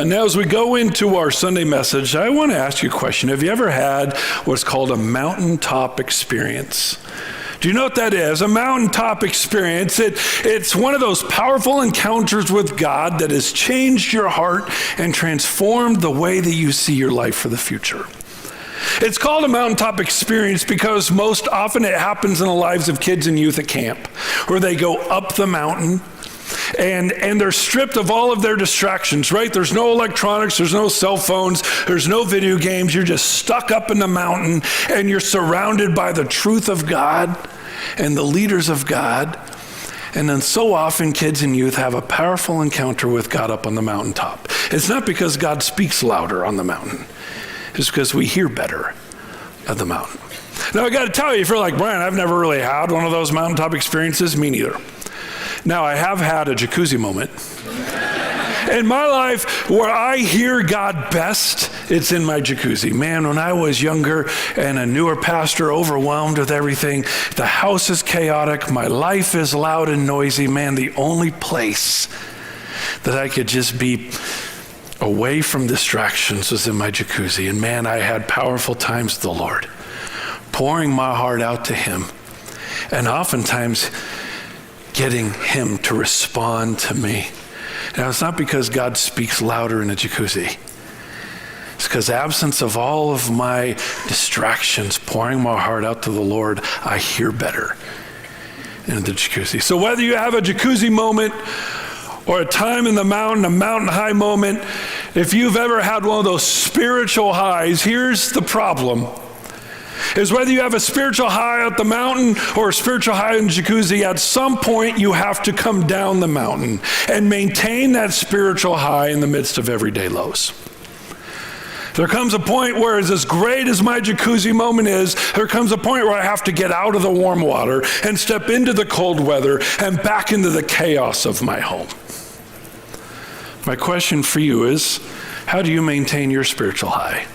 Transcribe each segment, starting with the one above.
Now, as we go into our Sunday message, I want to ask you a question. Have you ever had what's called a mountaintop experience? Do you know what that is? A mountaintop experience. It's one of those powerful encounters with God that has changed your heart and transformed the way that you see your life for the future. It's called a mountaintop experience because most often it happens in the lives of kids and youth at camp, where they go up the mountain and they're stripped of all of their distractions, right? There's no electronics, there's no cell phones, there's no video games. You're just stuck up in the mountain and you're surrounded by the truth of God and the leaders of God. And then so often kids and youth have a powerful encounter with God up on the mountaintop. It's not because God speaks louder on the mountain. It's because we hear better at the mountain. Now I got to tell you, if you're like, Brian, I've never really had one of those mountaintop experiences, me neither. Now I have had a jacuzzi moment. In my life, where I hear God best, it's in my jacuzzi. Man, when I was younger and a newer pastor, overwhelmed with everything, the house is chaotic, my life is loud and noisy. Man, the only place that I could just be away from distractions was in my jacuzzi. And man, I had powerful times with the Lord, pouring my heart out to Him, and oftentimes getting Him to respond to me. Now, it's not because God speaks louder in a jacuzzi. It's because absence of all of my distractions, pouring my heart out to the Lord, I hear better in the jacuzzi. So whether you have a jacuzzi moment or a time in the mountain, a mountain high moment, if you've ever had one of those spiritual highs, here's the problem. Is whether you have a spiritual high at the mountain or a spiritual high in the jacuzzi, at some point you have to come down the mountain and maintain that spiritual high in the midst of everyday lows. There comes a point where, as great as my jacuzzi moment is, there comes a point where I have to get out of the warm water and step into the cold weather and back into the chaos of my home. My question for you is, how do you maintain your spiritual high?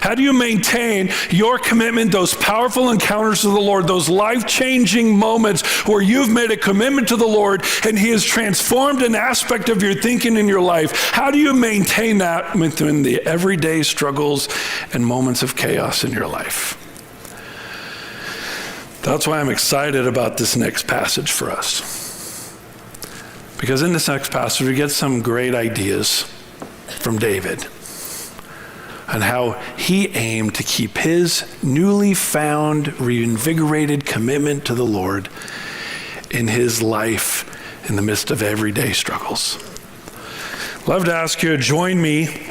How do you maintain your commitment, those powerful encounters with the Lord, those life-changing moments where you've made a commitment to the Lord and He has transformed an aspect of your thinking in your life? How do you maintain that within the everyday struggles and moments of chaos in your life? That's why I'm excited about this next passage for us. Because in this next passage, we get some great ideas from David on how he aimed to keep his newly found, reinvigorated commitment to the Lord in his life in the midst of everyday struggles. Love to ask you to join me,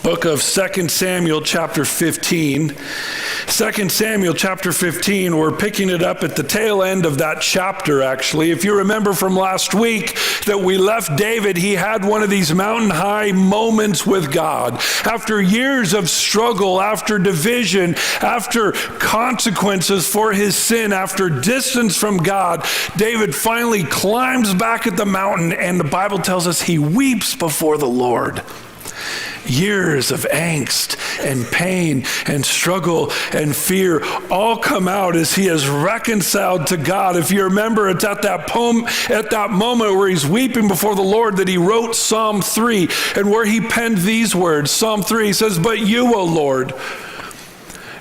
book of 2 Samuel chapter 15. 2 Samuel chapter 15, we're picking it up at the tail end of that chapter, actually. If you remember from last week that we left David, he had one of these mountain high moments with God. After years of struggle, after division, after consequences for his sin, after distance from God, David finally climbs back at the mountain, and the Bible tells us he weeps before the Lord. Years of angst and pain and struggle and fear all come out as he is reconciled to God. If you remember, it's at that moment where he's weeping before the Lord that he wrote Psalm 3, and where he penned these words. Psalm 3 says, "But you, O Lord,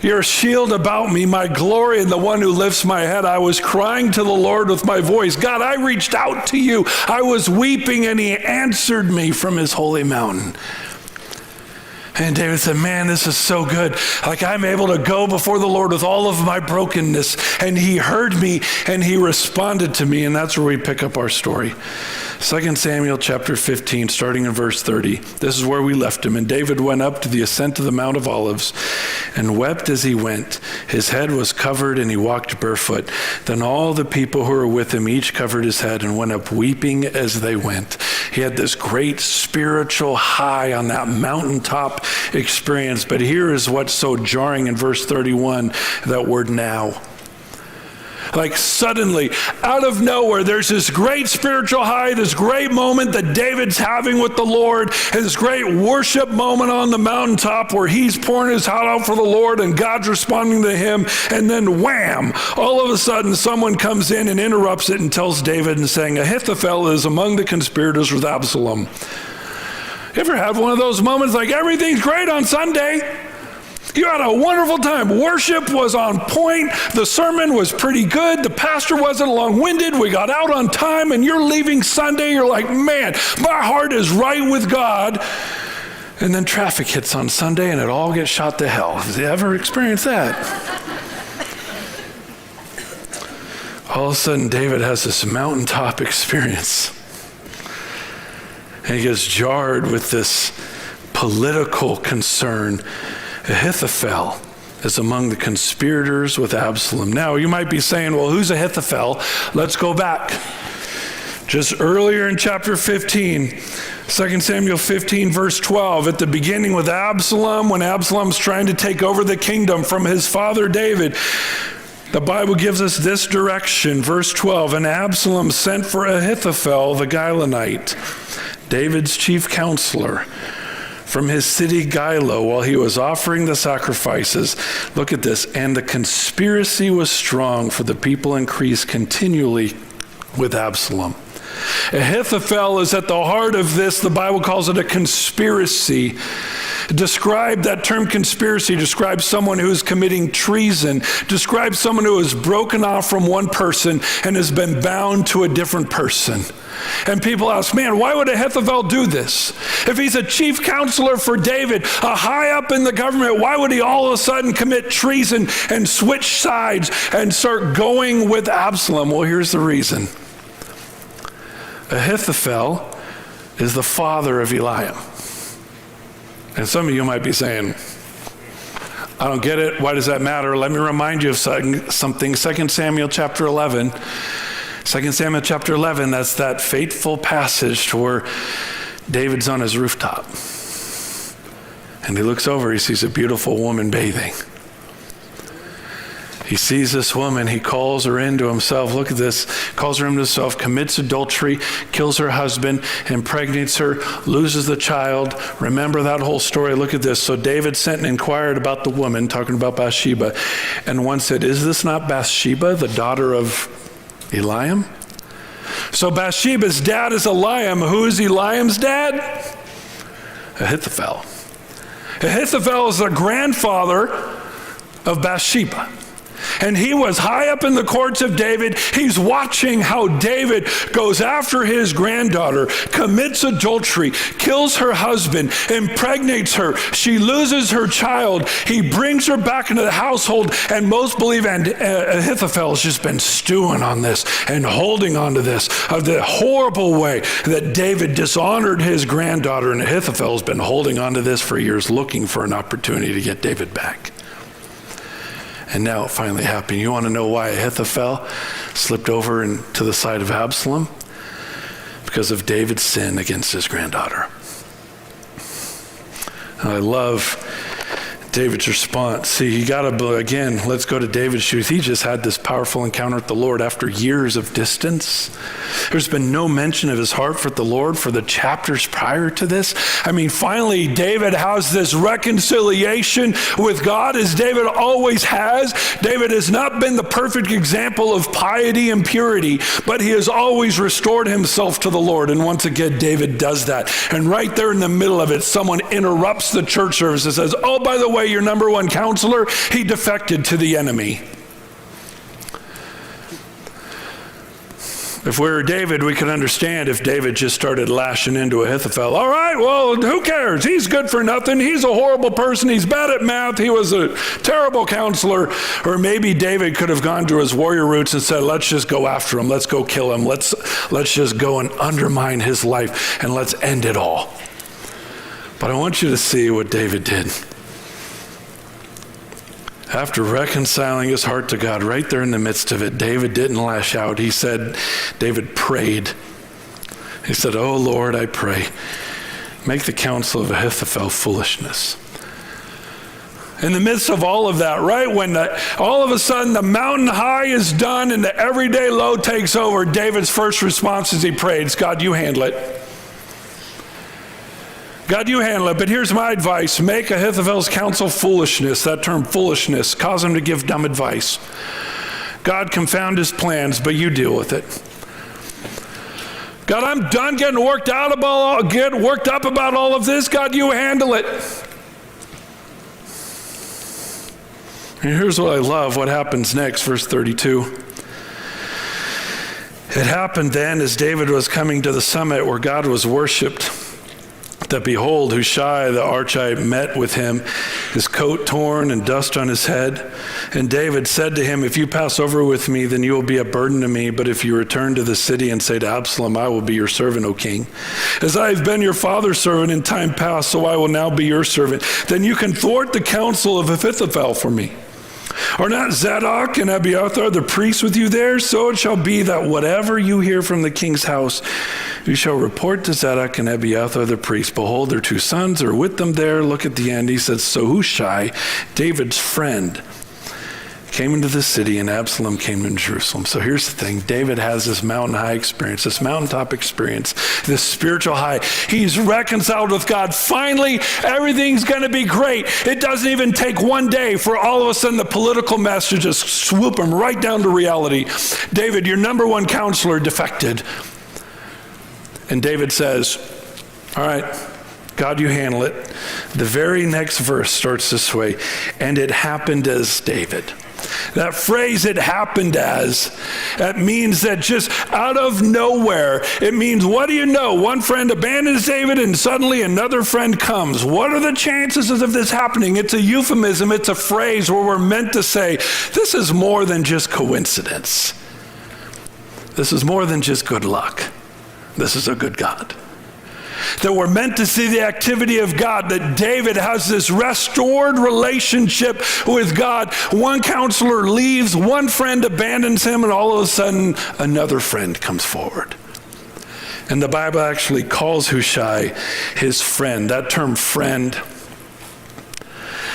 you're a shield about me, my glory, and the one who lifts my head. I was crying to the Lord with my voice. God, I reached out to you. I was weeping, and he answered me from his holy mountain." And David said, man, this is so good. Like, I'm able to go before the Lord with all of my brokenness. And he heard me and he responded to me. And that's where we pick up our story. 2 Samuel chapter 15, starting in verse 30. This is where we left him. And David went up to the ascent of the Mount of Olives and wept as he went. His head was covered and he walked barefoot. Then all the people who were with him each covered his head and went up weeping as they went. He had this great spiritual high on that mountaintop experience. But here is what's so jarring in verse 31, that word now. Like suddenly, out of nowhere, there's this great spiritual high, this great moment that David's having with the Lord, and this great worship moment on the mountaintop where he's pouring his heart out for the Lord and God's responding to him. And then wham, all of a sudden someone comes in and interrupts it and tells David and saying, Ahithophel is among the conspirators with Absalom. You ever have one of those moments like everything's great on Sunday? You had a wonderful time. Worship was on point. The sermon was pretty good. The pastor wasn't long-winded. We got out on time, and you're leaving Sunday. You're like, man, my heart is right with God. And then traffic hits on Sunday, and it all gets shot to hell. Have you ever experienced that? All of a sudden, David has this mountaintop experience. And he gets jarred with this political concern. Ahithophel is among the conspirators with Absalom. Now, you might be saying, well, who's Ahithophel? Let's go back. Just earlier in chapter 15, 2 Samuel 15, verse 12, at the beginning with Absalom, when Absalom's trying to take over the kingdom from his father David, the Bible gives us this direction, verse 12, and Absalom sent for Ahithophel the Gilonite, David's chief counselor, from his city Gilo while he was offering the sacrifices. Look at this. And the conspiracy was strong, for the people increased continually with Absalom. Ahithophel is at the heart of this. The Bible calls it a conspiracy. That term conspiracy describes someone who is committing treason, describes someone who is broken off from one person and has been bound to a different person. And people ask, man, why would Ahithophel do this? If he's a chief counselor for David, a high up in the government, why would he all of a sudden commit treason and switch sides and start going with Absalom? Well, here's the reason. Ahithophel is the father of Eliam. And some of you might be saying, I don't get it. Why does that matter? Let me remind you of something. 2 Samuel chapter 11. 2 Samuel chapter 11, that's that fateful passage to where David's on his rooftop. And he looks over, he sees a beautiful woman bathing. He sees this woman, he calls her into himself. Look at this, calls her into himself, commits adultery, kills her husband, impregnates her, loses the child. Remember that whole story. Look at this. So David sent and inquired about the woman, talking about Bathsheba. And one said, is this not Bathsheba, the daughter of Eliam? So Bathsheba's dad is Eliam. Who is Eliam's dad? Ahithophel. Ahithophel is the grandfather of Bathsheba. And he was high up in the courts of David. He's watching how David goes after his granddaughter, commits adultery, kills her husband, impregnates her. She loses her child. He brings her back into the household, and most believe Ahithophel has just been stewing on this and holding on to this of the horrible way that David dishonored his granddaughter, and Ahithophel has been holding on to this for years, looking for an opportunity to get David back. And now it finally happened. You want to know why Ahithophel slipped over to the side of Absalom? Because of David's sin against his granddaughter. And I love David's response. See, let's go to David's shoes. He just had this powerful encounter with the Lord after years of distance. There's been no mention of his heart for the Lord for the chapters prior to this. I mean, finally, David has this reconciliation with God, as David always has. David has not been the perfect example of piety and purity, but he has always restored himself to the Lord. And once again, David does that. And right there in the middle of it, someone interrupts the church service and says, oh, by the way, your number one counselor, he defected to the enemy. If we were David, we could understand if David just started lashing into Ahithophel. All right, well, who cares? He's good for nothing. He's a horrible person. He's bad at math. He was a terrible counselor. Or maybe David could have gone to his warrior roots and said, let's just go after him. Let's go kill him. Let's just go and undermine his life, and let's end it all. But I want you to see what David did. After reconciling his heart to God, right there in the midst of it, David didn't lash out. David prayed. He said, oh Lord, I pray, make the counsel of Ahithophel foolishness. In the midst of all of that, right when all of a sudden the mountain high is done and the everyday low takes over, David's first response as he prayed is, God, you handle it. God, you handle it. But here's my advice. Make Ahithophel's counsel foolishness. That term foolishness. Cause him to give dumb advice. God, confound his plans, but you deal with it. God, I'm done getting worked up about all of this. God, you handle it. And here's what I love, what happens next, verse 32. It happened then as David was coming to the summit where God was worshipped, that behold, Hushai the Archite met with him, his coat torn and dust on his head. And David said to him, if you pass over with me, then you will be a burden to me. But if you return to the city and say to Absalom, I will be your servant, O king. As I have been your father's servant in time past, so I will now be your servant. Then you can thwart the counsel of Ahithophel for me. Are not Zadok and Abiathar the priests with you there? So it shall be that whatever you hear from the king's house, you shall report to Zadok and Abiathar the priests. Behold, their 2 sons are with them there. Look at the end. He says, so Hushai, David's friend, came into the city, and Absalom came to Jerusalem. So here's the thing. David has this mountain high experience, this mountaintop experience, this spiritual high. He's reconciled with God. Finally, everything's going to be great. It doesn't even take one day for all of a sudden the political mess to just swoop him right down to reality. David, your number one counselor defected. And David says, all right, God, you handle it. The very next verse starts this way. And it happened as David. That phrase, it happened as, that means that just out of nowhere, it means, what do you know? One friend abandons David and suddenly another friend comes. What are the chances of this happening? It's a euphemism. It's a phrase where we're meant to say, this is more than just coincidence. This is more than just good luck. This is a good God. That we're meant to see the activity of God, that David has this restored relationship with God. One counselor leaves, one friend abandons him, and all of a sudden, another friend comes forward. And the Bible actually calls Hushai his friend. That term, friend,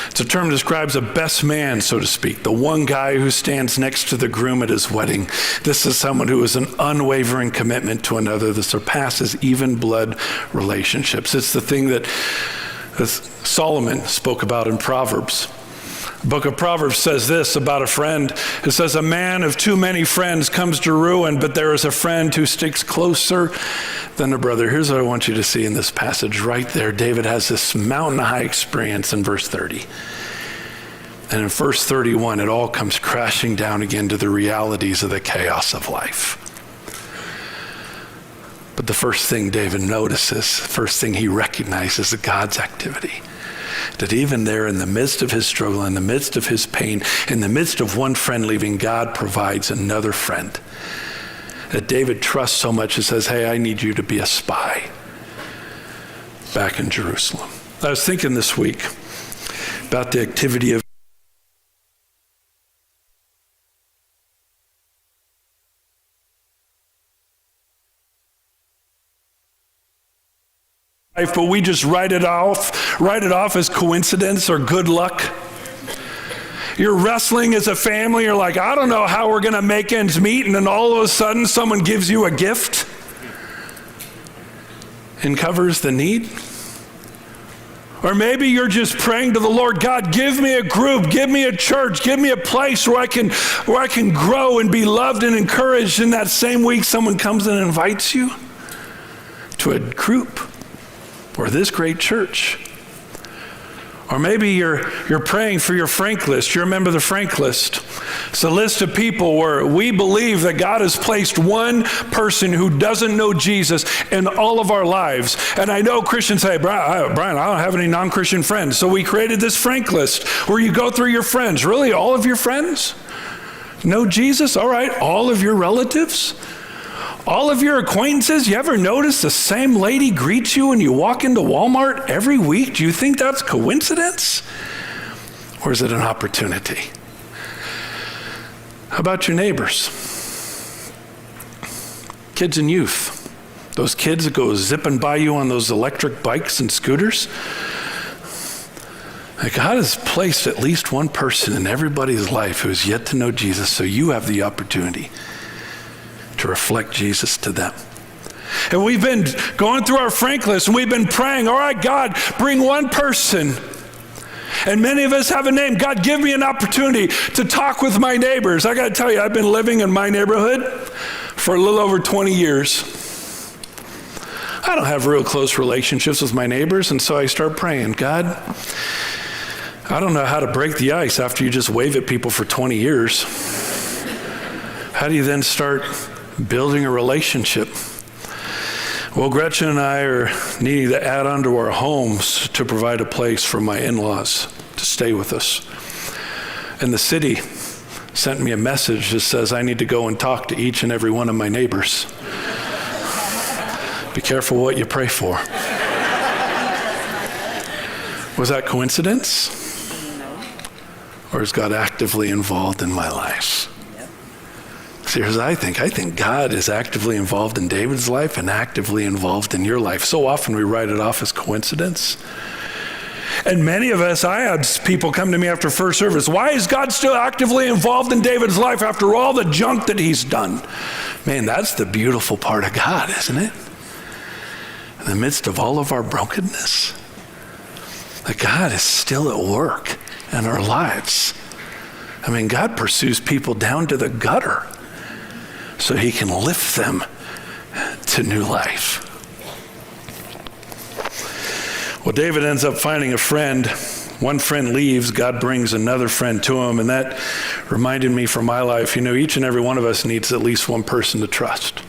it's a term that describes a best man, so to speak, the one guy who stands next to the groom at his wedding. This is someone who has an unwavering commitment to another that surpasses even blood relationships. It's the thing that Solomon spoke about in Proverbs. The book of Proverbs says this about a friend. It says, a man of too many friends comes to ruin, but there is a friend who sticks closer than a brother. Here's what I want you to see in this passage right there. David has this mountain high experience in verse 30. And in verse 31, it all comes crashing down again to the realities of the chaos of life. But the first thing David notices, first thing he recognizes is God's activity. That even there in the midst of his struggle, in the midst of his pain, in the midst of one friend leaving, God provides another friend. That David trusts so much and says, hey, I need you to be a spy back in Jerusalem. I was thinking this week about the activity of but we just write it off as coincidence or good luck. You're wrestling as a family, you're like, I don't know how we're going to make ends meet, and then all of a sudden someone gives you a gift and covers the need. Or maybe you're just praying to the Lord, God, give me a group, give me a church, give me a place where I can grow and be loved and encouraged. And that same week someone comes and invites you to a group or this great church. Or maybe you're praying for your Frank list. You remember the Frank list. It's a list of people where we believe that God has placed one person who doesn't know Jesus in all of our lives. And I know Christians say, Brian, I don't have any non-Christian friends. So we created this Frank list where you go through your friends. Really, all of your friends know Jesus? All right, all of your relatives? All of your acquaintances? You ever notice the same lady greets you when you walk into Walmart every week? Do you think that's coincidence? Or is it an opportunity? How about your neighbors? Kids and youth. Those kids that go zipping by you on those electric bikes and scooters. Like, God has placed at least one person in everybody's life who has yet to know Jesus, so you have the opportunity to reflect Jesus to them. And we've been going through our Frank list, and we've been praying, all right, God, bring one person. And many of us have a name. God, give me an opportunity to talk with my neighbors. I got to tell you, I've been living in my neighborhood for a little over 20 years. I don't have real close relationships with my neighbors, and so I start praying, God, I don't know how to break the ice after you just wave at people for 20 years. How do you then start building a relationship? Well, Gretchen and I are needing to add on to our homes to provide a place for my in-laws to stay with us. And the city sent me a message that says I need to go and talk to each and every one of my neighbors. Be careful what you pray for. Was that coincidence? Or is God actively involved in my life? See, here's what I think God is actively involved in David's life and actively involved in your life. So often we write it off as coincidence. And many of us, I had people come to me after first service, why is God still actively involved in David's life after all the junk that he's done? Man, that's the beautiful part of God, isn't it? In the midst of all of our brokenness, that God is still at work in our lives. I mean, God pursues people down to the gutter so he can lift them to new life. Well, David ends up finding a friend. One friend leaves, God brings another friend to him, and that reminded me from my life, each and every one of us needs at least one person to trust.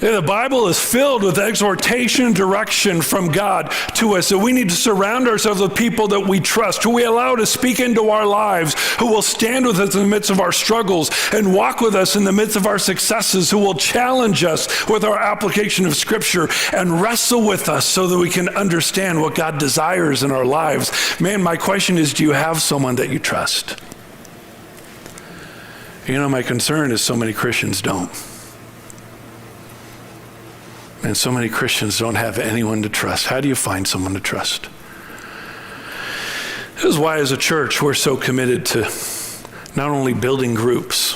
Yeah, the Bible is filled with exhortation and direction from God to us. So we need to surround ourselves with people that we trust, who we allow to speak into our lives, who will stand with us in the midst of our struggles and walk with us in the midst of our successes, who will challenge us with our application of Scripture and wrestle with us so that we can understand what God desires in our lives. Man, my question is, do you have someone that you trust? My concern is so many Christians don't. And so many Christians don't have anyone to trust. How do you find someone to trust? This is why as a church we're so committed to not only building groups,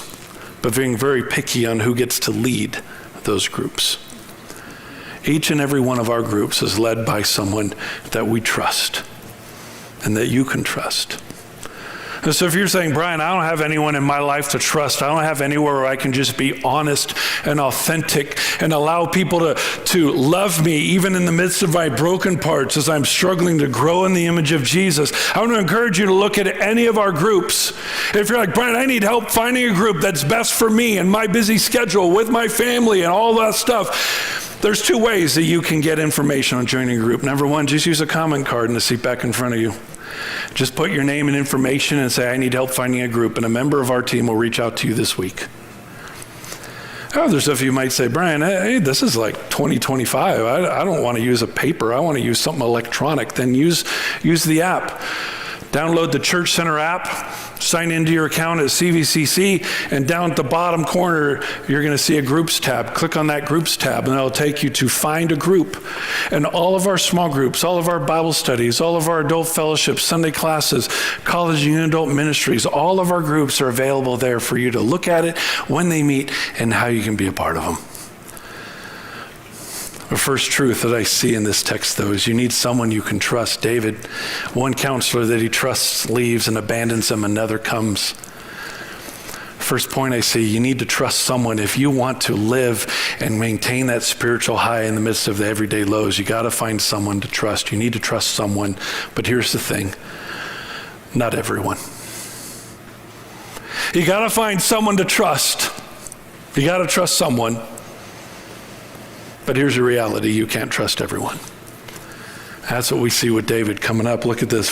but being very picky on who gets to lead those groups. Each and every one of our groups is led by someone that we trust and that you can trust. And so if you're saying, Brian, I don't have anyone in my life to trust, I don't have anywhere where I can just be honest and authentic and allow people to love me even in the midst of my broken parts as I'm struggling to grow in the image of Jesus, I want to encourage you to look at any of our groups. If you're like, Brian, I need help finding a group that's best for me and my busy schedule with my family and all that stuff, there's two ways that you can get information on joining a group. Number one, just use a comment card in the seat back in front of you. Just put your name and information and say, I need help finding a group, and a member of our team will reach out to you this week. Other stuff you might say, Brian, hey, this is like 2025. I don't want to use a paper. I want to use something electronic. Then use the app. Download the Church Center app, sign into your account at CVCC, and down at the bottom corner, you're going to see a groups tab. Click on that groups tab, and it'll take you to find a group. And all of our small groups, all of our Bible studies, all of our adult fellowships, Sunday classes, college and adult ministries, all of our groups are available there for you to look at it, when they meet, and how you can be a part of them. The first truth that I see in this text, though, is you need someone you can trust. David, one counselor that he trusts leaves and abandons him, another comes. First point I see, you need to trust someone. If you want to live and maintain that spiritual high in the midst of the everyday lows, you got to find someone to trust. You need to trust someone. But here's the thing, not everyone. You got to find someone to trust. You got to trust someone. But here's the reality, you can't trust everyone. That's what we see with David coming up. Look at this,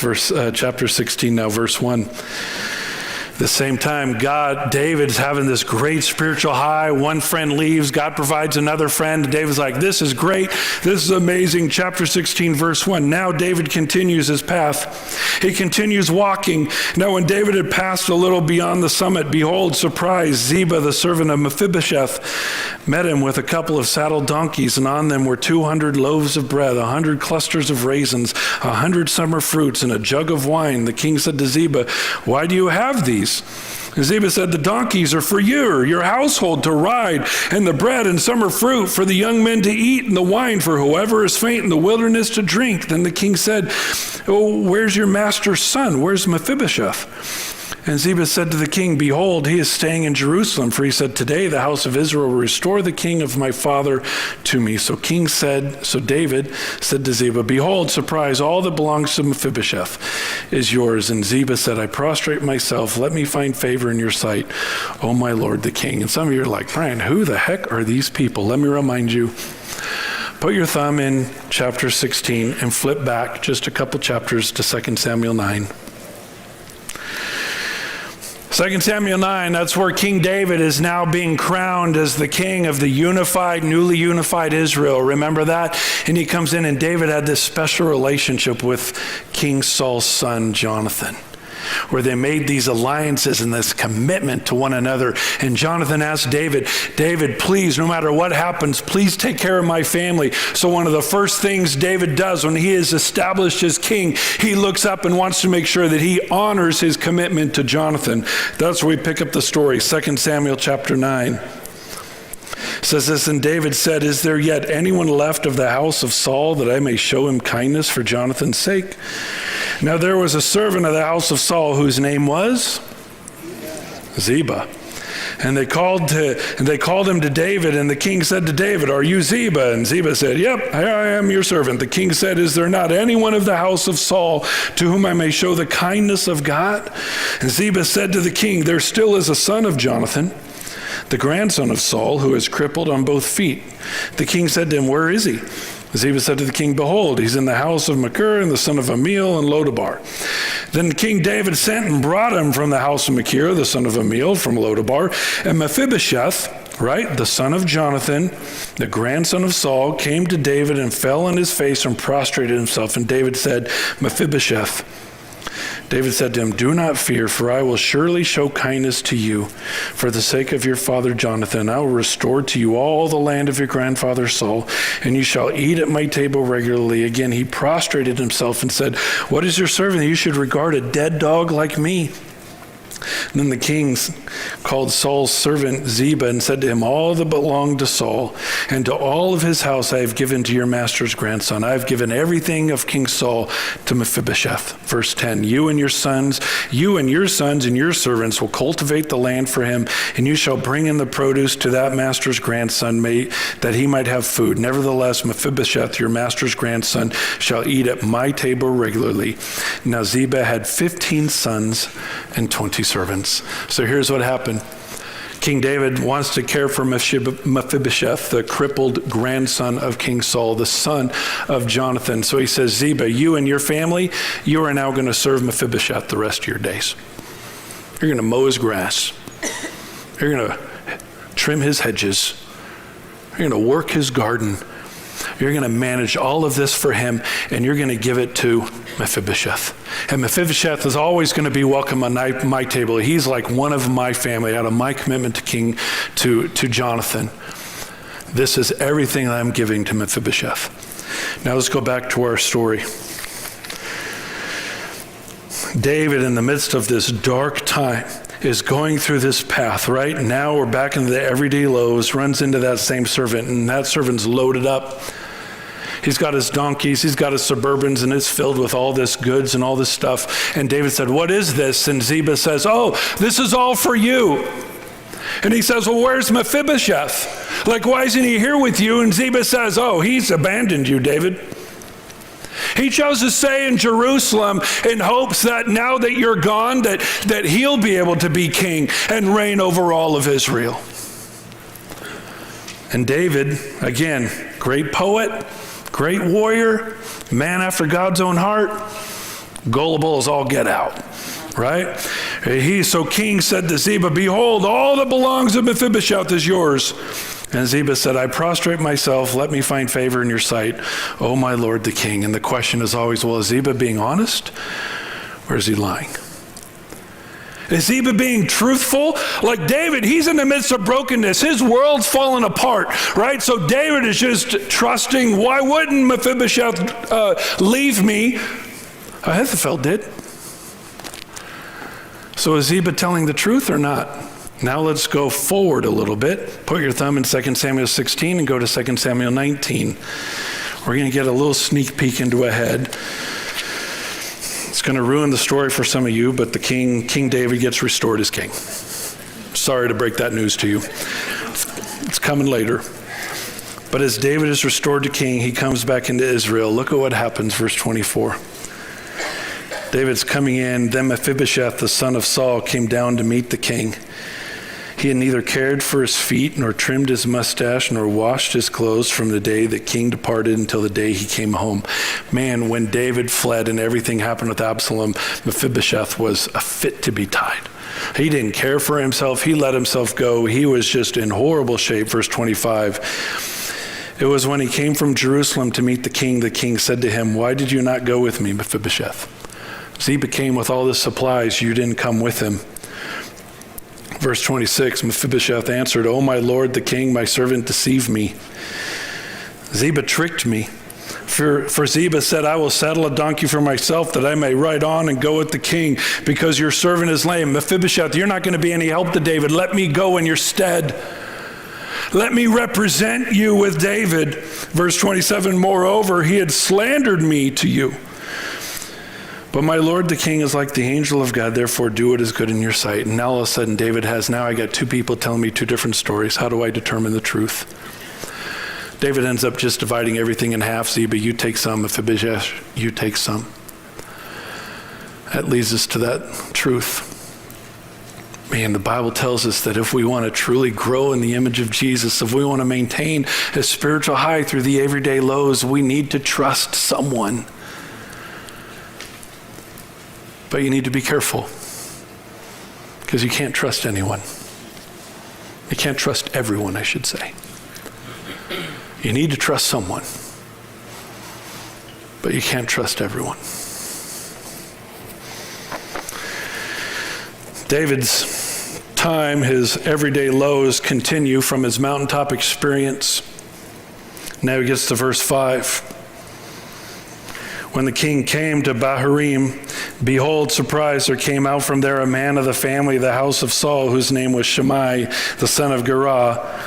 chapter 16 now, verse 1. At the same time, David's having this great spiritual high. One friend leaves, God provides another friend. David's like, this is great. This is amazing. Chapter 16, verse 1. Now David continues his path. He continues walking. Now when David had passed a little beyond the summit, behold, surprise, Ziba, the servant of Mephibosheth, met him with a couple of saddled donkeys, and on them were 200 loaves of bread, 100 clusters of raisins, 100 summer fruits, and a jug of wine. The king said to Ziba, why do you have these? And Ziba said, the donkeys are for you, your household to ride, and the bread and summer fruit for the young men to eat, and the wine for whoever is faint in the wilderness to drink. Then the king said, oh, where's your master's son? Where's Mephibosheth? And Ziba said to the king, behold, he is staying in Jerusalem. For he said, today the house of Israel will restore the king of my father to me. So David said to Ziba, behold, surprise, all that belongs to Mephibosheth is yours. And Ziba said, I prostrate myself. Let me find favor in your sight, O my lord the king. And some of you are like, Brian, who the heck are these people? Let me remind you. Put your thumb in chapter 16 and flip back just a couple chapters to 2 Samuel 9. 2 Samuel 9, that's where King David is now being crowned as the king of the newly unified Israel. Remember that? And he comes in, and David had this special relationship with King Saul's son, Jonathan, where they made these alliances and this commitment to one another. And Jonathan asked David, please, no matter what happens, please take care of my family. So one of the first things David does when he is established as king, he looks up and wants to make sure that he honors his commitment to Jonathan. That's where we pick up the story, 2 Samuel chapter 9. It says this, and David said, is there yet anyone left of the house of Saul that I may show him kindness for Jonathan's sake? Now there was a servant of the house of Saul whose name was Ziba. And they called him to David, and the king said to David, are you Ziba? And Ziba said, yep, I am your servant. The king said, is there not anyone of the house of Saul to whom I may show the kindness of God? And Ziba said to the king, there still is a son of Jonathan, the grandson of Saul, who is crippled on both feet. The king said to him, where is he? Ziba said to the king, behold, he's in the house of Machir, and the son of Amiel, and Lodabar. Then King David sent and brought him from the house of Machir, the son of Amiel, from Lodabar. And Mephibosheth, the son of Jonathan, the grandson of Saul, came to David and fell on his face and prostrated himself. And David said, Mephibosheth. David said to him, do not fear, for I will surely show kindness to you. For the sake of your father Jonathan, I will restore to you all the land of your grandfather Saul, and you shall eat at my table regularly. Again, he prostrated himself and said, what is your servant that you should regard a dead dog like me? And then the king called Saul's servant Ziba and said to him, all that belonged to Saul and to all of his house I have given to your master's grandson. I have given everything of King Saul to Mephibosheth. Verse 10, you and your sons and your servants will cultivate the land for him, and you shall bring in the produce to that master's grandson that he might have food. Nevertheless, Mephibosheth, your master's grandson, shall eat at my table regularly. Now Ziba had 15 sons and 20 servants. So here's what happened. King David wants to care for Mephibosheth, the crippled grandson of King Saul, the son of Jonathan. So he says, Ziba, you and your family, you are now going to serve Mephibosheth the rest of your days. You're going to mow his grass. You're going to trim his hedges. You're going to work his garden. You're going to manage all of this for him, and you're going to give it to Mephibosheth. And Mephibosheth is always going to be welcome on my table. He's like one of my family out of my commitment to Jonathan. This is everything that I'm giving to Mephibosheth. Now let's go back to our story. David, in the midst of this dark time, is going through this path, right? Now we're back into the everyday lows, runs into that same servant, and that servant's loaded up. He's got his donkeys, he's got his Suburbans, and it's filled with all this goods and all this stuff. And David said, what is this? And Ziba says, oh, this is all for you. And he says, well, where's Mephibosheth? Like, why isn't he here with you? And Ziba says, oh, he's abandoned you, David. He chose to stay in Jerusalem in hopes that now that you're gone, that he'll be able to be king and reign over all of Israel. And David, again, great poet, great warrior, man after God's own heart, gullible as all get out, right? So King said to Ziba, behold, all that belongs to Mephibosheth is yours. And Ziba said, I prostrate myself, let me find favor in your sight, O my lord the king. And the question is always, well, is Ziba being honest or is he lying? Is Ziba being truthful? Like David, he's in the midst of brokenness. His world's fallen apart, right? So David is just trusting, why wouldn't Mephibosheth leave me? Ahithophel did. So is Ziba telling the truth or not? Now let's go forward a little bit. Put your thumb in 2 Samuel 16 and go to 2 Samuel 19. We're going to get a little sneak peek into ahead. It's going to ruin the story for some of you, but King David gets restored as king. Sorry to break that news to you. It's coming later. But as David is restored to king, he comes back into Israel. Look at what happens, verse 24. David's coming in. Then Mephibosheth, the son of Saul, came down to meet the king. He had neither cared for his feet, nor trimmed his mustache, nor washed his clothes from the day that king departed until the day he came home. Man, when David fled and everything happened with Absalom, Mephibosheth was a fit to be tied. He didn't care for himself. He let himself go. He was just in horrible shape. Verse 25. It was when he came from Jerusalem to meet the king said to him, "Why did you not go with me, Mephibosheth?" Ziba came with all the supplies. You didn't come with him. Verse 26, Mephibosheth answered, "O my lord the king, my servant deceived me. Ziba tricked me. For Ziba said, I will saddle a donkey for myself that I may ride on and go with the king because your servant is lame. Mephibosheth, you're not going to be any help to David. Let me go in your stead. Let me represent you with David." Verse 27, moreover, he had slandered me to you. But my lord the king is like the angel of God, therefore do what is good in your sight. And now all of a sudden David now I got two people telling me two different stories. How do I determine the truth? David ends up just dividing everything in half. Ziba, you take some. Mephibosheth, you take some. That leads us to that truth. Man, the Bible tells us that if we want to truly grow in the image of Jesus, if we want to maintain a spiritual high through the everyday lows, we need to trust someone. But you need to be careful because you can't trust anyone. You can't trust everyone, I should say. You need to trust someone, but you can't trust everyone. David's time, his everyday lows continue from his mountaintop experience. Now he gets to verse 5. When the king came to Bahurim, behold, surprise, there came out from there a man of the family of the house of Saul, whose name was Shimei, the son of Gera.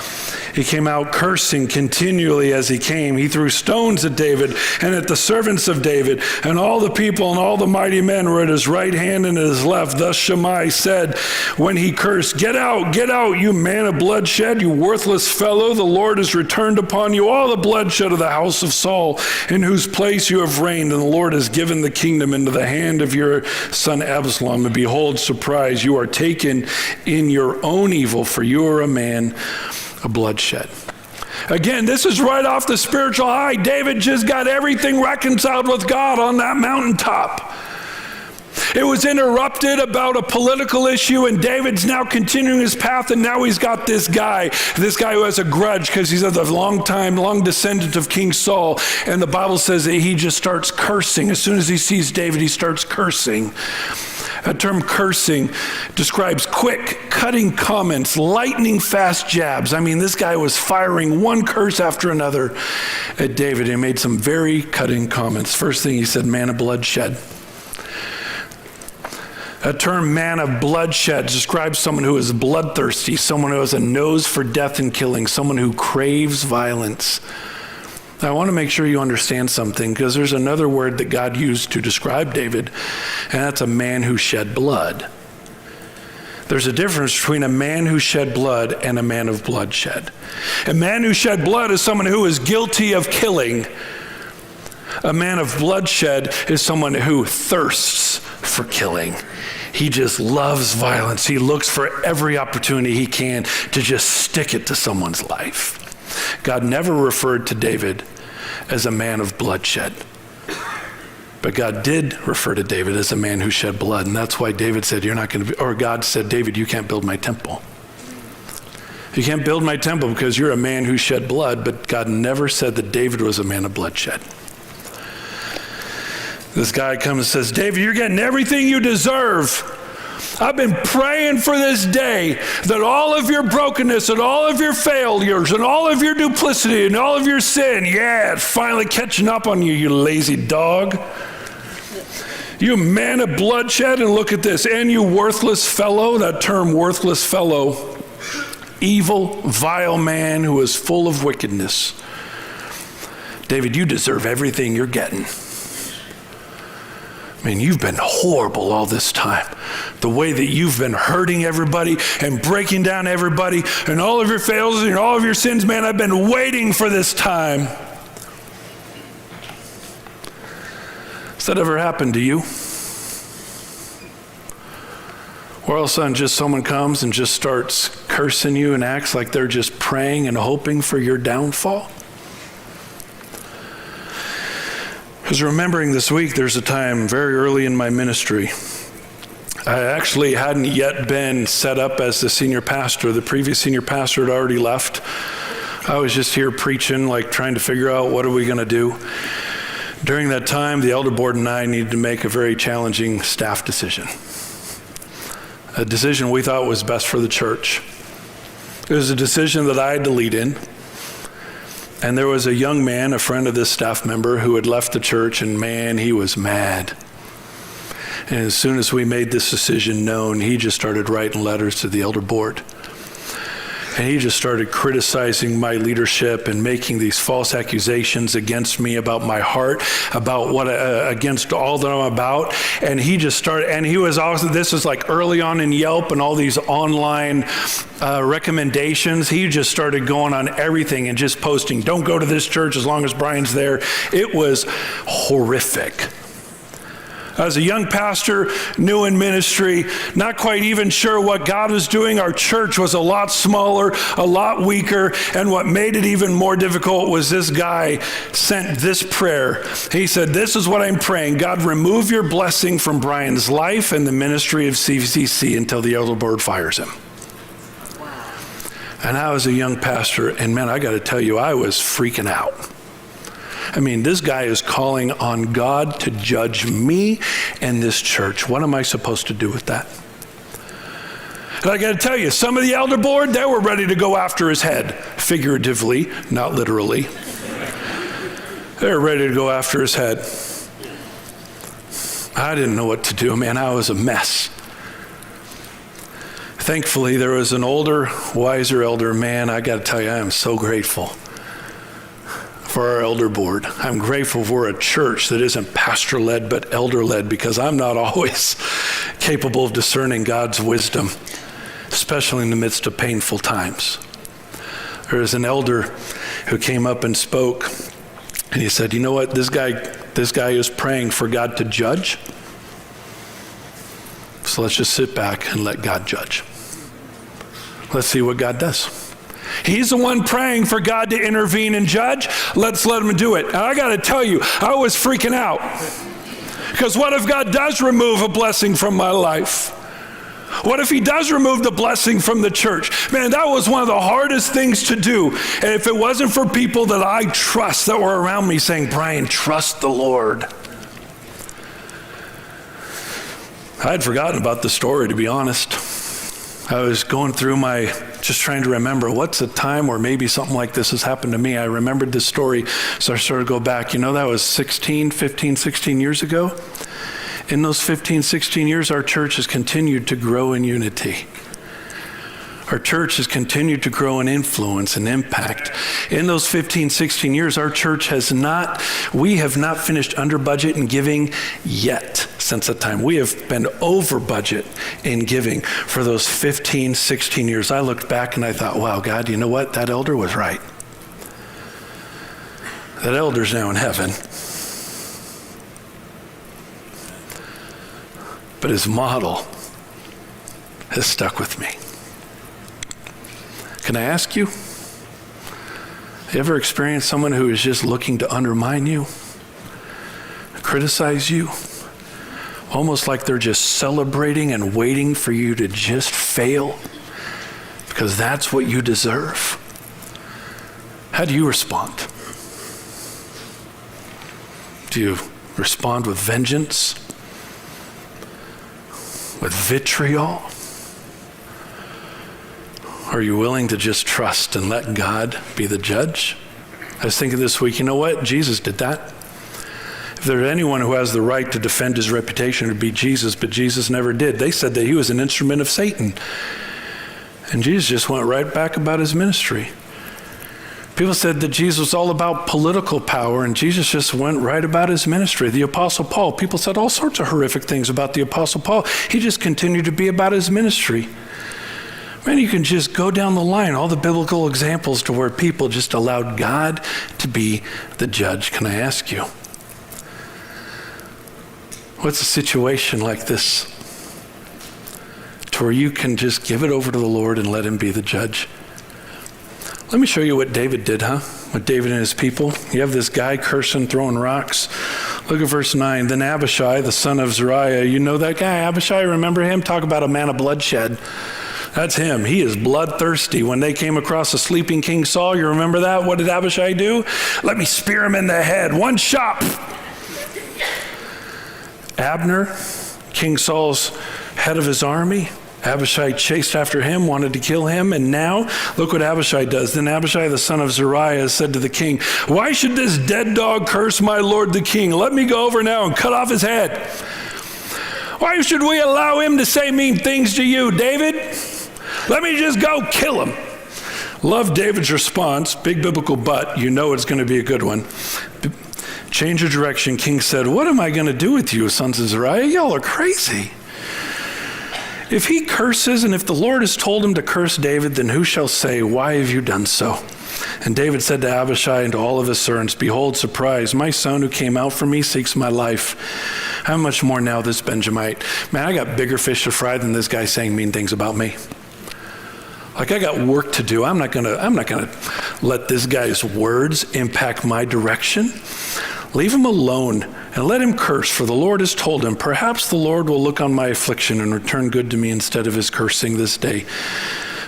He came out cursing continually as he came. He threw stones at David and at the servants of David, and all the people and all the mighty men were at his right hand and at his left. Thus Shimei said when he cursed, get out, you man of bloodshed, you worthless fellow. The Lord has returned upon you all the bloodshed of the house of Saul, in whose place you have reigned, and the Lord has given the kingdom into the hand of your son Absalom. And behold, surprise, you are taken in your own evil, for you are a man of bloodshed. Again, this is right off the spiritual high. David just got everything reconciled with God on that mountaintop. It was interrupted about a political issue, and David's now continuing his path, and now he's got this guy who has a grudge because he's of the long descendant of King Saul, and the Bible says that he just starts cursing. As soon as he sees David, he starts cursing. That term cursing describes quick, cutting comments, lightning fast jabs. I mean, this guy was firing one curse after another at David. He made some very cutting comments. First thing he said, man of bloodshed. That term man of bloodshed describes someone who is bloodthirsty, someone who has a nose for death and killing, someone who craves violence. Now, I want to make sure you understand something, because there's another word that God used to describe David, and that's a man who shed blood. There's a difference between a man who shed blood and a man of bloodshed. A man who shed blood is someone who is guilty of killing. A man of bloodshed is someone who thirsts for killing. He just loves violence. He looks for every opportunity he can to just stick it to someone's life. God never referred to David as a man of bloodshed. But God did refer to David as a man who shed blood. And that's why David said, God said, David, you can't build my temple. You can't build my temple because you're a man who shed blood. But God never said that David was a man of bloodshed. This guy comes and says, David, you're getting everything you deserve. I've been praying for this day that all of your brokenness and all of your failures and all of your duplicity and all of your sin, it's finally catching up on you, you lazy dog. You man of bloodshed, and look at this, and you worthless fellow, that term worthless fellow, evil, vile man who is full of wickedness. David, you deserve everything you're getting. I mean, you've been horrible all this time. The way that you've been hurting everybody and breaking down everybody and all of your failures and all of your sins, man, I've been waiting for this time. Has that ever happened to you? Or all of a sudden just someone comes and just starts cursing you and acts like they're just praying and hoping for your downfall? Because remembering this week, there's a time very early in my ministry. I actually hadn't yet been set up as the senior pastor. The previous senior pastor had already left. I was just here preaching, like trying to figure out what are we going to do. During that time, the elder board and I needed to make a very challenging staff decision. A decision we thought was best for the church. It was a decision that I had to lead in. And there was a young man, a friend of this staff member, who had left the church, and man, he was mad. And as soon as we made this decision known, he just started writing letters to the elder board. And he just started criticizing my leadership and making these false accusations against me about my heart, about what, against all that I'm about. And he just started, and he was also, this is like early on in Yelp and all these online recommendations. He just started going on everything and just posting, don't go to this church as long as Brian's there. It was horrific. As a young pastor, new in ministry, not quite even sure what God was doing. Our church was a lot smaller, a lot weaker, and what made it even more difficult was this guy sent this prayer. He said, this is what I'm praying. God, remove your blessing from Brian's life and the ministry of CCC until the elder board fires him. Wow. And I was a young pastor, and man, I got to tell you, I was freaking out. I mean, this guy is calling on God to judge me and this church. What am I supposed to do with that? And I got to tell you, some of the elder board, they were ready to go after his head, figuratively, not literally. They were ready to go after his head. I didn't know what to do, man. I was a mess. Thankfully, there was an older, wiser elder man. I got to tell you, I am so grateful for our elder board. I'm grateful for a church that isn't pastor-led but elder-led, because I'm not always capable of discerning God's wisdom, especially in the midst of painful times. There was an elder who came up and spoke, and he said, you know what, this guy is praying for God to judge. So let's just sit back and let God judge. Let's see what God does. He's the one praying for God to intervene and judge. Let's let him do it. And I got to tell you, I was freaking out. Because what if God does remove a blessing from my life? What if he does remove the blessing from the church? Man, that was one of the hardest things to do. And if it wasn't for people that I trust that were around me saying, Brian, trust the Lord. I had forgotten about the story, to be honest. I was going through just trying to remember what's a time where maybe something like this has happened to me. I remembered this story, so I started to go back. You know, that was 15, 16 years ago. In those 15, 16 years, our church has continued to grow in unity. Our church has continued to grow in influence and impact. In those 15, 16 years, our church we have not finished under budget in giving yet since that time. We have been over budget in giving for those 15, 16 years. I looked back and I thought, wow, God, you know what? That elder was right. That elder's now in heaven. But his model has stuck with me. Can I ask you, have you ever experienced someone who is just looking to undermine you, criticize you, almost like they're just celebrating and waiting for you to just fail because that's what you deserve? How do you respond? Do you respond with vengeance, with vitriol? Are you willing to just trust and let God be the judge? I was thinking this week, you know what? Jesus did that. If there's anyone who has the right to defend his reputation, it would be Jesus, but Jesus never did. They said that he was an instrument of Satan. And Jesus just went right back about his ministry. People said that Jesus was all about political power, and Jesus just went right about his ministry. The Apostle Paul, people said all sorts of horrific things about the Apostle Paul. He just continued to be about his ministry. Man, you can just go down the line, all the biblical examples to where people just allowed God to be the judge. Can I ask you, what's a situation like this to where you can just give it over to the Lord and let him be the judge? Let me show you what David did, With David and his people. You have this guy cursing, throwing rocks. Look at verse 9. Then Abishai, the son of Zeruiah, you know that guy, Abishai? Remember him? Talk about a man of bloodshed. That's him. He is bloodthirsty. When they came across a sleeping King Saul, you remember that? What did Abishai do? Let me spear him in the head. One shot. Abner, King Saul's head of his army, Abishai chased after him, wanted to kill him, and now, look what Abishai does. Then Abishai, the son of Zeruiah, said to the king, why should this dead dog curse my lord the king? Let me go over now and cut off his head. Why should we allow him to say mean things to you, David? Let me just go kill him. Love David's response, big biblical but, you know it's going to be a good one. Change of direction, king said, what am I going to do with you, sons of Zeruiah? Y'all are crazy. If he curses, and if the Lord has told him to curse David, then who shall say, why have you done so? And David said to Abishai and to all of his servants, behold, surprise, my son who came out for me seeks my life. How much more now this Benjamite? Man, I got bigger fish to fry than this guy saying mean things about me. Like, I got work to do. I'm not gonna let this guy's words impact my direction. Leave him alone and let him curse, for the Lord has told him, perhaps the Lord will look on my affliction and return good to me instead of his cursing this day.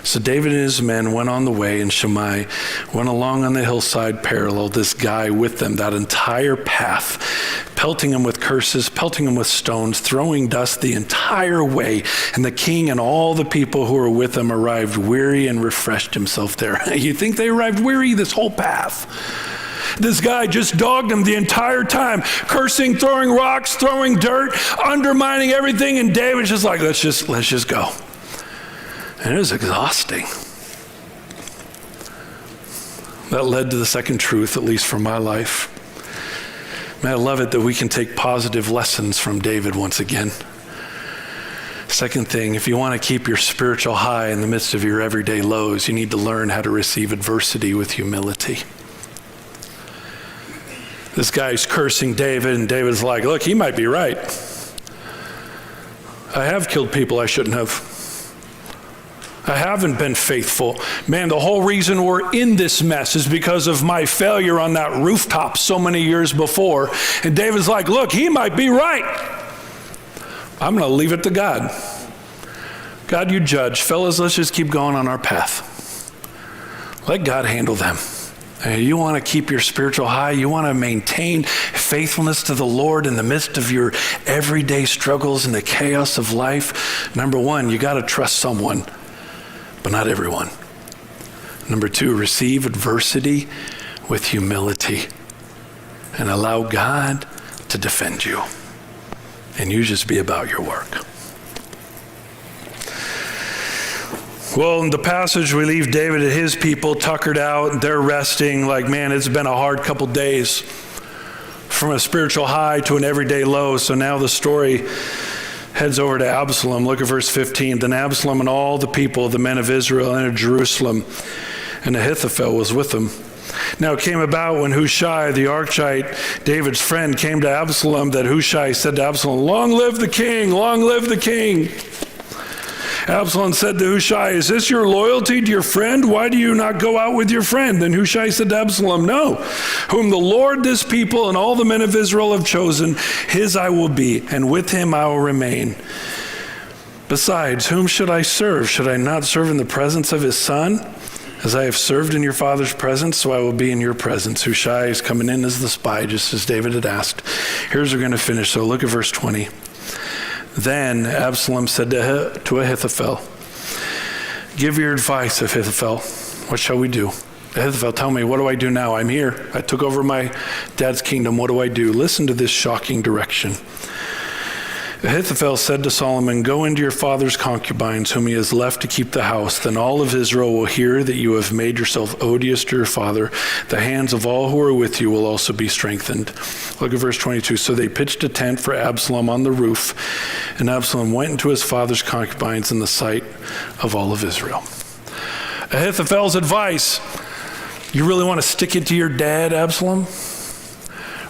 So David and his men went on the way, and Shimei went along on the hillside parallel, this guy with them, that entire path, pelting him with curses, pelting him with stones, throwing dust the entire way. And the king and all the people who were with him arrived weary and refreshed himself there. You think they arrived weary? This whole path. This guy just dogged him the entire time, cursing, throwing rocks, throwing dirt, undermining everything, and David's just like, let's just go. And it was exhausting. That led to the second truth, at least for my life. Man, I love it that we can take positive lessons from David once again. Second thing, if you want to keep your spiritual high in the midst of your everyday lows, you need to learn how to receive adversity with humility. This guy's cursing David, and David's like, look, he might be right. I have killed people I shouldn't have. I haven't been faithful. Man, the whole reason we're in this mess is because of my failure on that rooftop so many years before. And David's like, look, he might be right. I'm going to leave it to God. God, you judge. Fellas, let's just keep going on our path. Let God handle them. You want to keep your spiritual high. You want to maintain faithfulness to the Lord in the midst of your everyday struggles and the chaos of life. Number one, you got to trust someone, but not everyone. Number two, receive adversity with humility and allow God to defend you. And you just be about your work. Well, in the passage, we leave David and his people tuckered out. They're resting like, man, it's been a hard couple days from a spiritual high to an everyday low. So now the story heads over to Absalom. Look at verse 15. Then Absalom and all the people, the men of Israel, entered Jerusalem, and Ahithophel was with them. Now it came about when Hushai, the Archite, David's friend, came to Absalom, that Hushai said to Absalom, long live the king, long live the king. Absalom said to Hushai, is this your loyalty to your friend? Why do you not go out with your friend? Then Hushai said to Absalom, no, whom the Lord, this people, and all the men of Israel have chosen, his I will be, and with him I will remain. Besides, whom should I serve? Should I not serve in the presence of his son? As I have served in your father's presence, so I will be in your presence. Hushai is coming in as the spy, just as David had asked. Here's where we're going to finish, so look at verse 20. Then Absalom said to Ahithophel, give your advice, Ahithophel. What shall we do? Ahithophel, tell me, what do I do now? I'm here. I took over my dad's kingdom. What do I do? Listen to this shocking direction. Ahithophel said to Solomon, "Go into your father's concubines, whom he has left to keep the house. Then all of Israel will hear that you have made yourself odious to your father. The hands of all who are with you will also be strengthened." Look at verse 22. So they pitched a tent for Absalom on the roof, and Absalom went into his father's concubines in the sight of all of Israel. Ahithophel's advice: you really want to stick it to your dad, Absalom?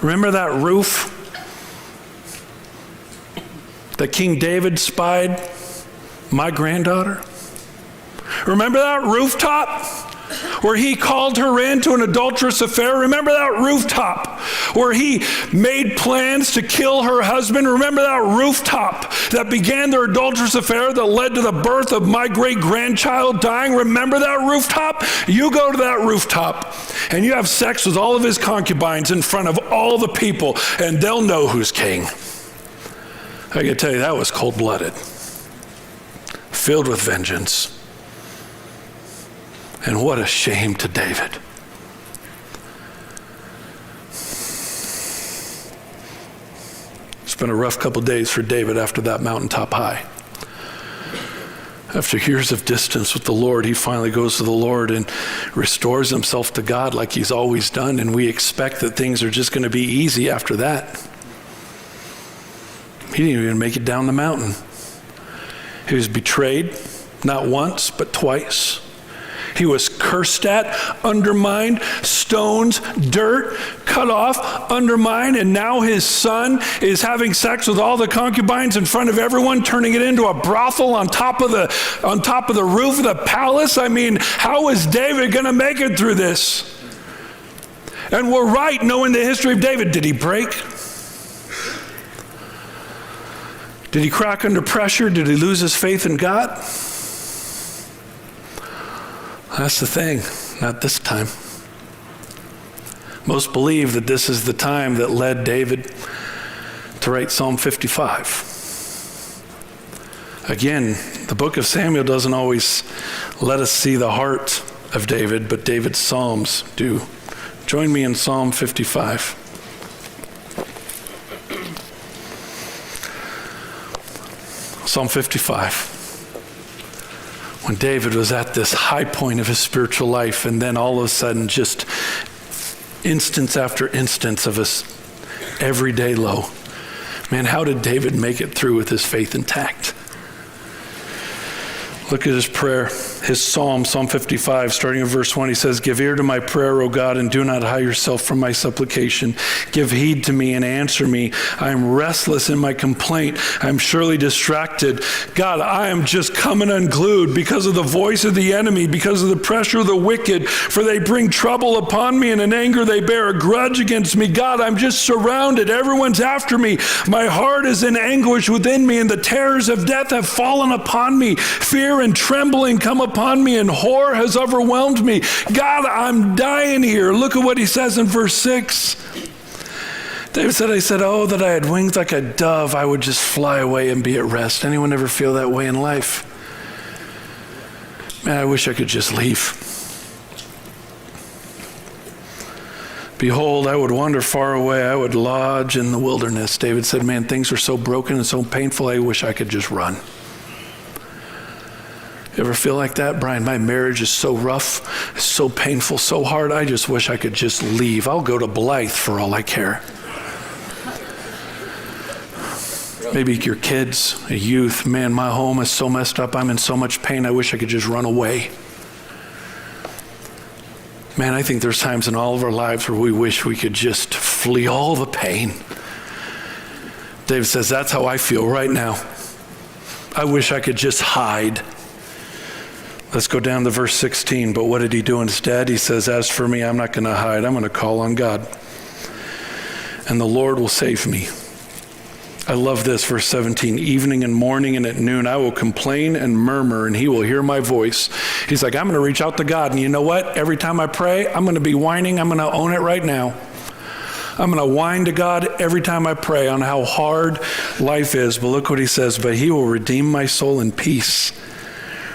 Remember that roof that King David spied my granddaughter? Remember that rooftop where he called her into an adulterous affair? Remember that rooftop where he made plans to kill her husband? Remember that rooftop that began their adulterous affair that led to the birth of my great-grandchild dying? Remember that rooftop? You go to that rooftop and you have sex with all of his concubines in front of all the people, and they'll know who's king. I can tell you that was cold-blooded, filled with vengeance. And what a shame to David. It's been a rough couple days for David after that mountaintop high. After years of distance with the Lord, he finally goes to the Lord and restores himself to God like he's always done, and we expect that things are just going to be easy after that. He didn't even make it down the mountain. He was betrayed, not once, but twice. He was cursed at, undermined, stones, dirt, cut off, undermined, and now his son is having sex with all the concubines in front of everyone, turning it into a brothel on top of the roof of the palace. I mean, how is David going to make it through this? And we're right knowing the history of David. Did he break? Did he crack under pressure? Did he lose his faith in God? That's the thing, not this time. Most believe that this is the time that led David to write Psalm 55. Again, the book of Samuel doesn't always let us see the heart of David, but David's Psalms do. Join me in Psalm 55. Psalm 55. When David was at this high point of his spiritual life, and then all of a sudden, just instance after instance of his everyday low. Man, how did David make it through with his faith intact? Look at his prayer, his Psalm 55, starting in verse 1. He says, "Give ear to my prayer, O God, and do not hide yourself from my supplication. Give heed to me and answer me. I am restless in my complaint. I am surely distracted. God, I am just coming unglued because of the voice of the enemy, because of the pressure of the wicked, for they bring trouble upon me, and in anger they bear a grudge against me. God, I'm just surrounded. Everyone's after me. My heart is in anguish within me, and the terrors of death have fallen upon me. Fear and trembling come upon me, and horror has overwhelmed me. God, I'm dying here." Look at what he says in verse 6. David said, I said, "Oh, that I had wings like a dove, I would just fly away and be at rest." Anyone ever feel that way in life? Man, I wish I could just leave. "Behold, I would wander far away. I would lodge in the wilderness." David said, man, things are so broken and so painful, I wish I could just run. You ever feel like that? "Brian, my marriage is so rough, so painful, so hard, I just wish I could just leave. I'll go to Blythe for all I care." Maybe your kids, a youth, "Man, my home is so messed up, I'm in so much pain, I wish I could just run away." Man, I think there's times in all of our lives where we wish we could just flee all the pain. David says, that's how I feel right now. I wish I could just hide. Let's go down to verse 16. But what did he do instead? He says, "As for me, I'm not going to hide. I'm going to call on God, and the Lord will save me." I love this, verse 17. "Evening and morning and at noon, I will complain and murmur, and he will hear my voice." He's like, I'm going to reach out to God. And you know what? Every time I pray, I'm going to be whining. I'm going to own it right now. I'm going to whine to God every time I pray on how hard life is. But look what he says, "But he will redeem my soul in peace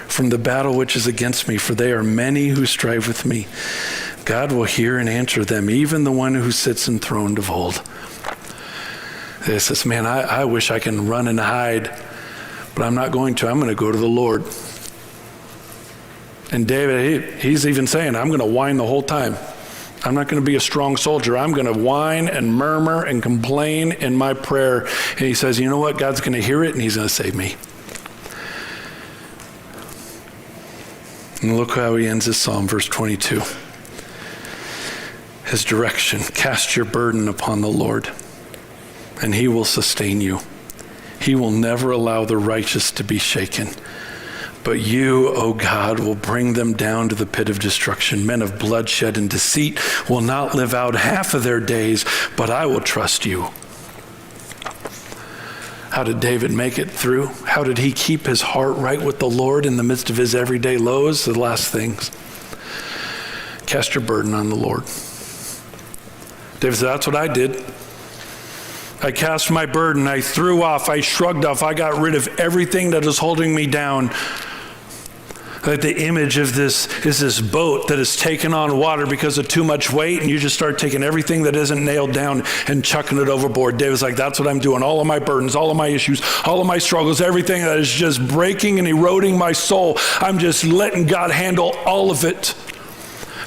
from the battle which is against me, for they are many who strive with me. God will hear and answer them, even the one who sits enthroned of old." He says, man, I wish I can run and hide, but I'm not going to. I'm going to go to the Lord. And David, he's even saying, I'm going to whine the whole time. I'm not going to be a strong soldier. I'm going to whine and murmur and complain in my prayer. And he says, you know what? God's going to hear it and he's going to save me. And look how he ends his psalm, verse 22. His direction, cast your burden upon the Lord, and he will sustain you. He will never allow the righteous to be shaken. But you, O God, will bring them down to the pit of destruction. Men of bloodshed and deceit will not live out half of their days, but I will trust you. How did David make it through? How did he keep his heart right with the Lord in the midst of his everyday lows? The last things. Cast your burden on the Lord. David said, that's what I did. I cast my burden. I threw off. I shrugged off. I got rid of everything that is holding me down. Like the image of this is this boat that is taken on water because of too much weight, and you just start taking everything that isn't nailed down and chucking it overboard. David's like, that's what I'm doing. All of my burdens, all of my issues, all of my struggles, everything that is just breaking and eroding my soul, I'm just letting God handle all of it.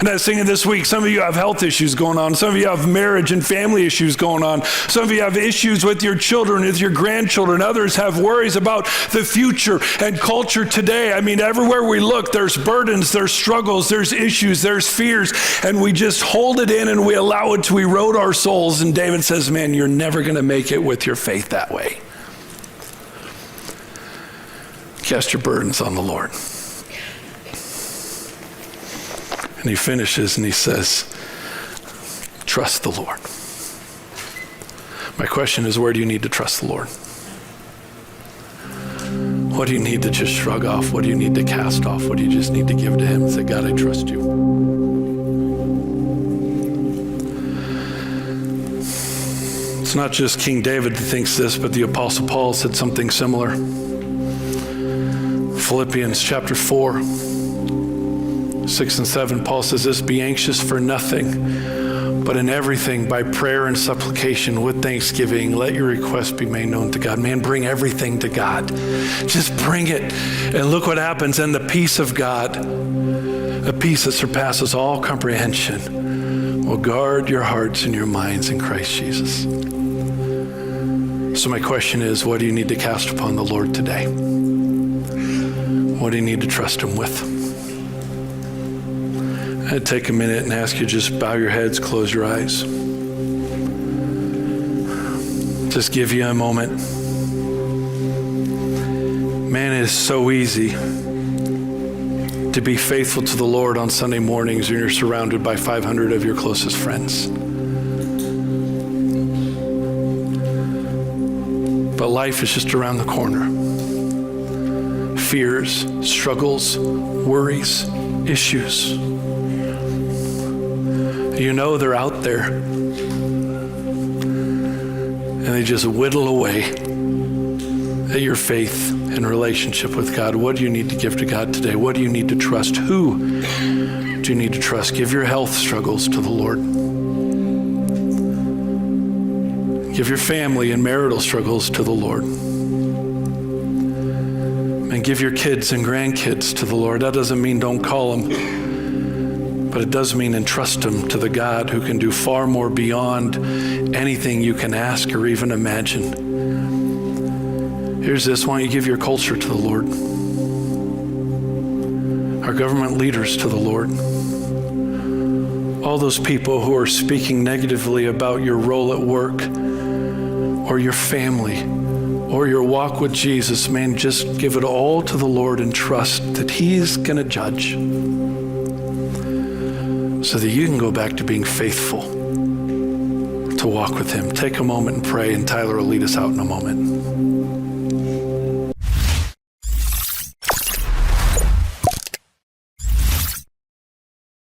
And I was thinking this week, some of you have health issues going on. Some of you have marriage and family issues going on. Some of you have issues with your children, with your grandchildren. Others have worries about the future and culture today. I mean, everywhere we look, there's burdens, there's struggles, there's issues, there's fears, and we just hold it in and we allow it to erode our souls. And David says, man, you're never going to make it with your faith that way. Cast your burdens on the Lord. And he finishes and he says, trust the Lord. My question is, where do you need to trust the Lord? What do you need to just shrug off? What do you need to cast off? What do you just need to give to him and say, God, I trust you? It's not just King David that thinks this, but the Apostle Paul said something similar. Philippians chapter 4. 6 and 7, Paul says this, be anxious for nothing, but in everything by prayer and supplication with thanksgiving, let your requests be made known to God. Man, bring everything to God. Just bring it. And look what happens. And the peace of God, a peace that surpasses all comprehension, will guard your hearts and your minds in Christ Jesus. So my question is, what do you need to cast upon the Lord today? What do you need to trust him with? I'd take a minute and ask you just bow your heads, close your eyes. Just give you a moment. Man, it is so easy to be faithful to the Lord on Sunday mornings when you're surrounded by 500 of your closest friends. But life is just around the corner. Fears, struggles, worries, issues. You know they're out there. And they just whittle away at your faith and relationship with God. What do you need to give to God today? What do you need to trust? Who do you need to trust? Give your health struggles to the Lord. Give your family and marital struggles to the Lord. And give your kids and grandkids to the Lord. That doesn't mean don't call them. But it does mean entrust them to the God who can do far more beyond anything you can ask or even imagine. Here's this. Why don't you give your culture to the Lord? Our government leaders to the Lord. All those people who are speaking negatively about your role at work or your family or your walk with Jesus, man, just give it all to the Lord and trust that he's going to judge, so that you can go back to being faithful to walk with him. Take a moment and pray, and Tyler will lead us out in a moment.